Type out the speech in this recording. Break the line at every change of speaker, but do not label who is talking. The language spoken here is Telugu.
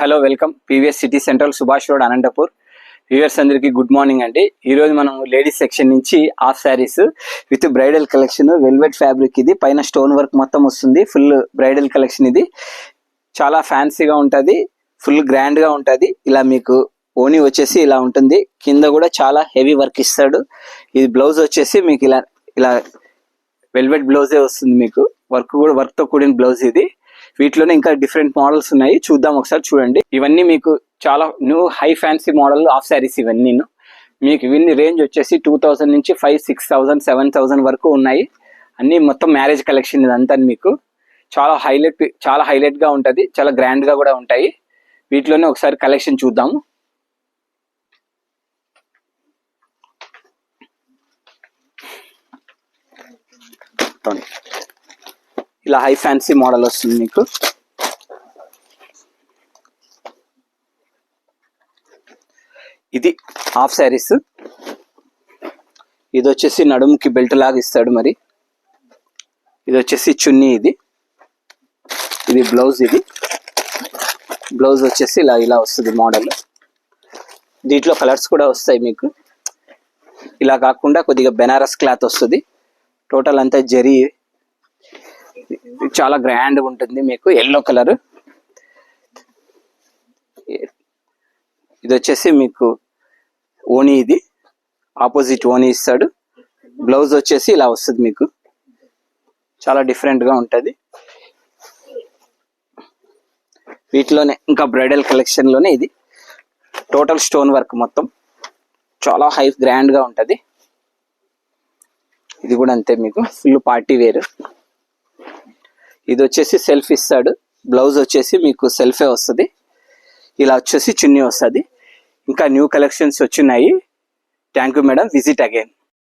Hello welcome PVS city central Subhash road Anantapur. Viewers అందరికి గుడ్ మార్నింగ్ అండి. ఈరోజు మనం లేడీస్ సెక్షన్ నుంచి half saris with bridal collection, velvet fabric, ఇది పైన స్టోన్ వర్క్ మొత్తం వస్తుంది. ఫుల్ బ్రైడల్ కలెక్షన్, ఇది చాలా ఫ్యాన్సీగా ఉంటుంది, ఫుల్ గ్రాండ్గా ఉంటుంది. ఇలా మీకు ఓనీ వచ్చేసి ఇలా ఉంటుంది, కింద కూడా చాలా హెవీ వర్క్ ఇస్తాడు. ఇది బ్లౌజ్ వచ్చేసి మీకు ఇలా ఇలా వెల్వెట్ బ్లౌజే వస్తుంది. మీకు వర్క్తో కూడిన బ్లౌజ్ ఇది. వీటిలోనే ఇంకా డిఫరెంట్ మోడల్స్ ఉన్నాయి, చూద్దాం ఒకసారి. చూడండి, ఇవన్నీ మీకు చాలా new high fancy model half saris. ఇవన్నీ మీకు ఇవన్నీ రేంజ్ వచ్చేసి 2000 నుంచి 5,000, 6,000, 7,000 వరకు ఉన్నాయి. అన్ని మొత్తం మ్యారేజ్ కలెక్షన్ ఇదంతా. మీకు చాలా హైలైట్గా ఉంటుంది, చాలా గ్రాండ్గా కూడా ఉంటాయి. వీటిలోనే ఒకసారి కలెక్షన్ చూద్దాము. ఇలా హై ఫ్యాన్సీ మోడల్ వస్తుంది మీకు. ఇది హాఫ్ శారీస్. ఇది వచ్చేసి నడుముకి బెల్ట్ లాగా ఇస్తాడు. మరి ఇది వచ్చేసి చున్నీ. ఇది బ్లౌజ్. ఇది బ్లౌజ్ వచ్చేసి ఇలా వస్తుంది మోడల్. దీంట్లో కలర్స్ కూడా వస్తాయి మీకు. ఇలా కాకుండా కొద్దిగా బెనారస్ క్లాత్ వస్తుంది. టోటల్ అంతా జరీ, చాలా గ్రాండ్గా ఉంటుంది మీకు. Yellow colour. ఇది వచ్చేసి మీకు ఓనీ. ఇది ఆపోజిట్ ఓనీ ఇస్తాడు. బ్లౌజ్ వచ్చేసి ఇలా వస్తుంది మీకు, చాలా డిఫరెంట్గా ఉంటుంది. వీటిలోనే ఇంకా బ్రైడల్ కలెక్షన్లోనే ఇది టోటల్ స్టోన్ వర్క్ మొత్తం చాలా గ్రాండ్గా ఉంటుంది. ఇది కూడా అంతే మీకు, ఫుల్ పార్టీ వేర్. ఇది వచ్చేసి సెల్ఫ్ ఇస్తాడు. బ్లౌజ్ వచ్చేసి మీకు సెల్ఫే వస్తుంది. ఇలా వచ్చేసి చున్నీ వస్తుంది. ఇంకా న్యూ కలెక్షన్స్ వచ్చినాయి. Thank you madam, visit again.